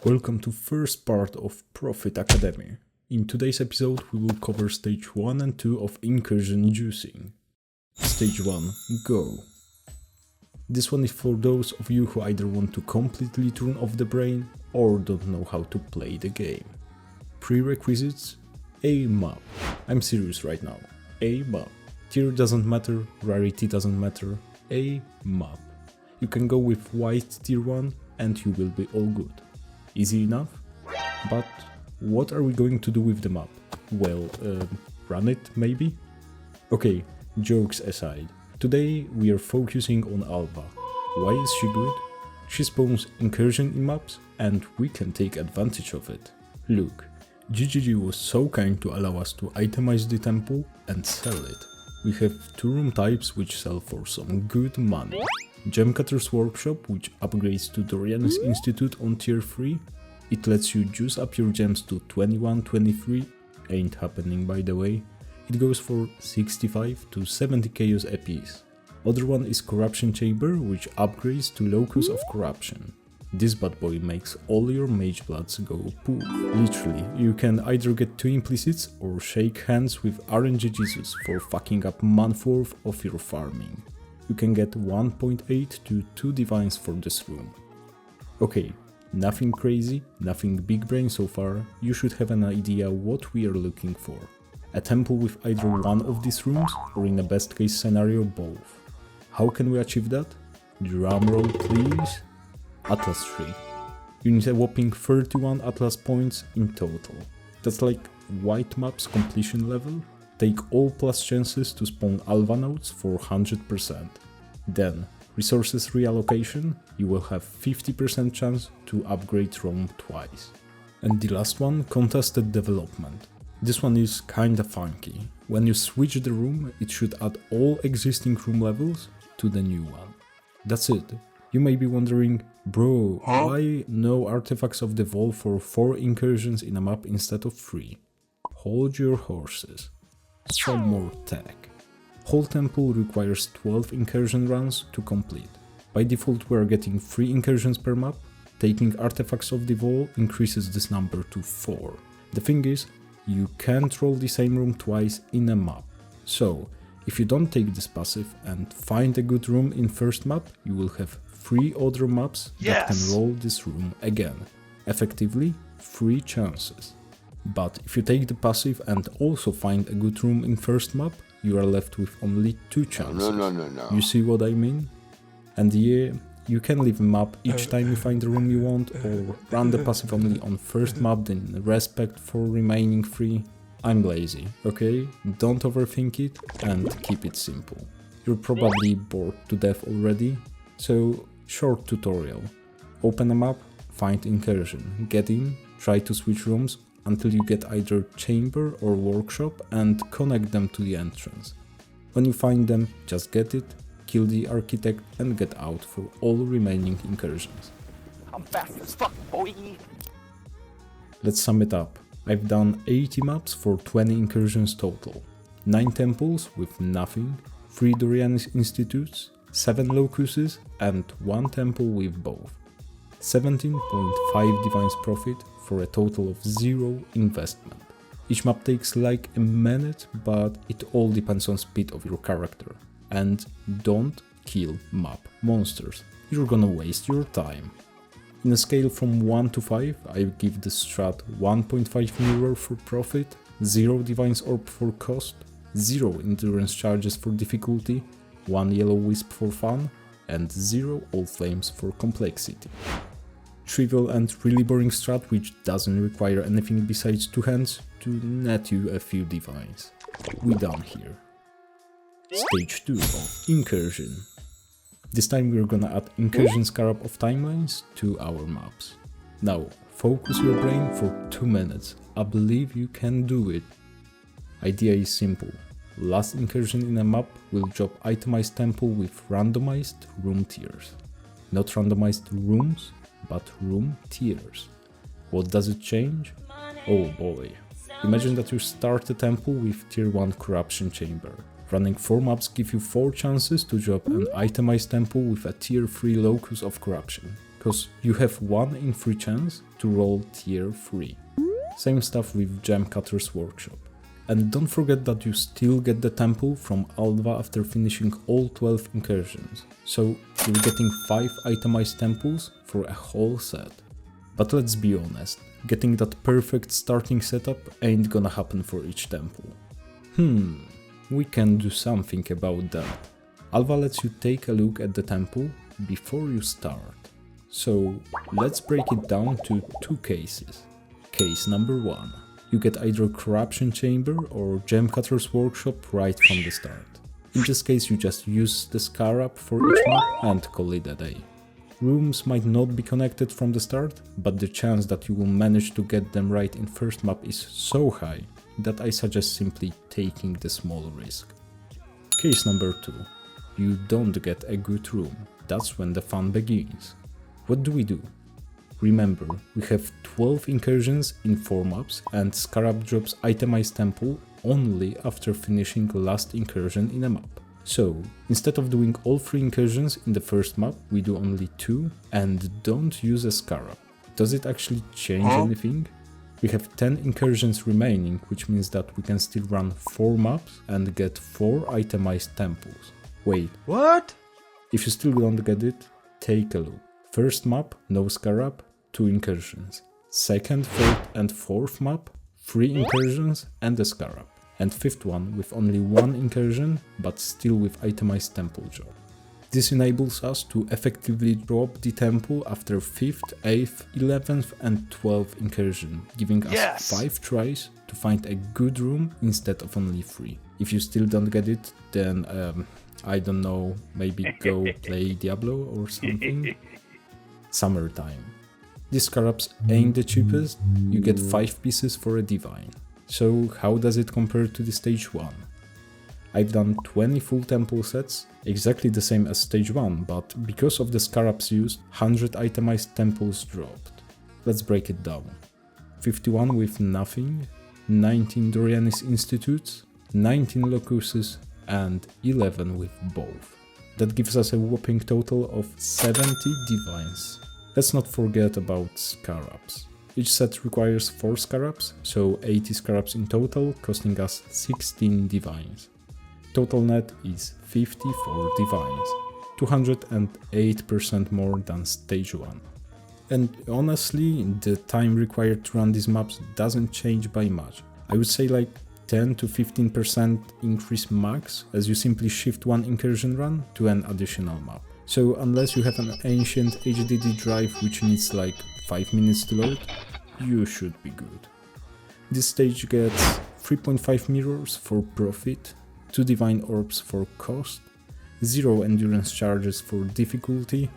Welcome to first part of Profit Academy. In today's episode we will cover stage 1 and 2 of Incursion juicing. Stage 1, go. This one is for those of you who either want to completely turn off the brain or don't know how to play the game. Prerequisites: a map. I'm serious right now. A map. Tier doesn't matter, rarity doesn't matter. A map. You can go with white tier 1 and you will be all good. Easy enough? But what are we going to do with the map? Well, run it maybe? Okay, jokes aside. Today we are focusing on Alva. Why is she good? She spawns incursion in maps and we can take advantage of it. Look, GGG was so kind to allow us to itemize the temple and sell it. We have 2 room types which sell for some good money. Gemcutter's Workshop, which upgrades to Dorian's Institute on tier 3. It lets you juice up your gems to 21, 23, ain't happening by the way. It goes for 65 to 70 chaos a piece. Other one is Corruption Chamber, which upgrades to Locus of Corruption. This bad boy makes all your mage bloods go poof. Literally, you can either get 2 implicits or shake hands with RNG Jesus for fucking up month worth of your farming. You can get 1.8 to 2 divines for this room. Okay, nothing crazy, nothing big brain so far. You should have an idea what we are looking for. A temple with either one of these rooms or in a best case scenario both. How can we achieve that? Drumroll please. Atlas tree. You need a whopping 31 Atlas points in total. That's like white map's completion level. Take all plus chances to spawn Alva nodes for 100%. Then, resources reallocation, you will have 50% chance to upgrade Rome twice. And the last one, contested development. This one is kinda funky. When you switch the room, it should add all existing room levels to the new one. That's it. You may be wondering, bro, why no artifacts of the wall for 4 incursions in a map instead of 3? Hold your horses. Some more tech. Whole temple requires 12 incursion runs to complete. By default we are getting 3 incursions per map. Taking artifacts of the wall increases this number to 4. The thing is, you can't roll the same room twice in a map. So, if you don't take this passive and find a good room in first map, you will have 3 other maps that can roll this room again. Effectively, 3 chances. But if you take the passive and also find a good room in first map, you are left with only 2 chances. No. You see what I mean? And yeah, you can leave a map each time you find the room you want, or run the passive only on first map, then respect for remaining 3. I'm lazy, okay? Don't overthink it and keep it simple. You're probably bored to death already, so short tutorial. Open a map, find incursion, get in, try to switch rooms until you get either chamber or workshop and connect them to the entrance. When you find them, just get it, kill the architect and get out for all remaining incursions. I'm fast as fuck, boy! Let's sum it up. I've done 80 maps for 20 incursions total. 9 temples with nothing, 3 Dorian's Institutes, 7 locuses and 1 temple with both. 17.5 divines profit for a total of 0 investment. Each map takes like a minute, but it all depends on speed of your character. And don't kill map monsters, you're gonna waste your time. In a scale from 1 to 5, I give the strat 1.5 mirror for profit, 0 divines orb for cost, 0 endurance charges for difficulty, 1 yellow wisp for fun, and 0 old flames for complexity. Trivial and really boring strat which doesn't require anything besides 2 hands to net you a few divines. We done here. Stage 2 of Incursion. This time we're gonna add Incursion Scarab of timelines to our maps. Now, focus your brain for 2 minutes. I believe you can do it. Idea is simple. Last incursion in a map will drop itemized temple with randomized room tiers. Not randomized rooms, but room tiers. What does it change? Oh boy. Imagine that you start a temple with tier 1 corruption chamber. Running 4 maps give you 4 chances to drop an itemized temple with a tier 3 locus of corruption. cause you have 1 in 3 chance to roll tier 3. Same stuff with Gemcutter's Workshop. And don't forget that you still get the temple from Alva after finishing all 12 incursions, so you're getting 5 itemized temples for a whole set. But let's be honest, getting that perfect starting setup ain't gonna happen for each temple. We can do something about that. Alva lets you take a look at the temple before you start. So let's break it down to 2 cases. Case number 1. You get either Corruption Chamber or Gemcutter's Workshop right from the start. In this case you just use the Scarab for each map and call it a day. Rooms might not be connected from the start, but the chance that you will manage to get them right in first map is so high that I suggest simply taking the small risk. Case number 2. You don't get a good room. That's when the fun begins. What do? Remember, we have 12 incursions in 4 maps and Scarab drops itemized temple only after finishing last incursion in a map. So, instead of doing all 3 incursions in the first map, we do only 2 and don't use a Scarab. Does it actually change anything? We have 10 incursions remaining, which means that we can still run 4 maps and get 4 itemized temples. Wait, What? if you still don't get it, take a look. First map, no Scarab, 2 incursions. Second, third and fourth map, 3 incursions and a Scarab. And 5th one with only 1 incursion, but still with itemized temple job. This enables us to effectively drop the temple after 5th, 8th, 11th and 12th incursion, giving us 5 tries to find a good room instead of only 3. If you still don't get it, then I don't know, maybe go play Diablo or something. Summertime. These Scarabs ain't the cheapest, you get 5 pieces for a Divine. So how does it compare to the stage 1? I've done 20 full temple sets, exactly the same as stage 1, but because of the Scarabs used, 100 itemized temples dropped. Let's break it down. 51 with nothing, 19 Dorianis Institutes, 19 Locuses and 11 with both. That gives us a whopping total of 70 Divines. Let's not forget about Scarabs. Each set requires 4 Scarabs, so 80 Scarabs in total, costing us 16 Divines. Total net is 54 Divines, 208% more than stage 1. And honestly, the time required to run these maps doesn't change by much. I would say like 10 to 15% increase max, as you simply shift one incursion run to an additional map. So unless you have an ancient HDD drive which needs like 5 minutes to load, you should be good. This stage gets 3.5 mirrors for profit, 2 divine orbs for cost, 0 endurance charges for difficulty,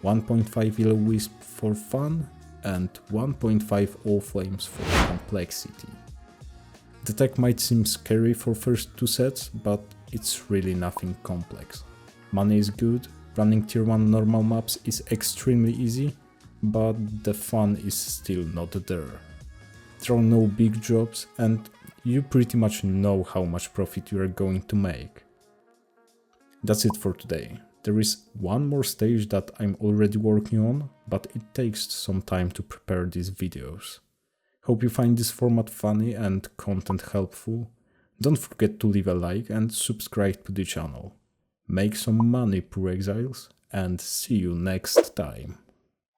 1.5 yellow wisp for fun, and 1.5 all flames for complexity. The tech might seem scary for first 2 sets, but it's really nothing complex. Money is good, running tier 1 normal maps is extremely easy, but the fun is still not there. There are no big drops and you pretty much know how much profit you are going to make. That's it for today. There is one more stage that I'm already working on, but it takes some time to prepare these videos. Hope you find this format funny and content helpful. Don't forget to leave a like and subscribe to the channel. Make some money, poor exiles, and see you next time.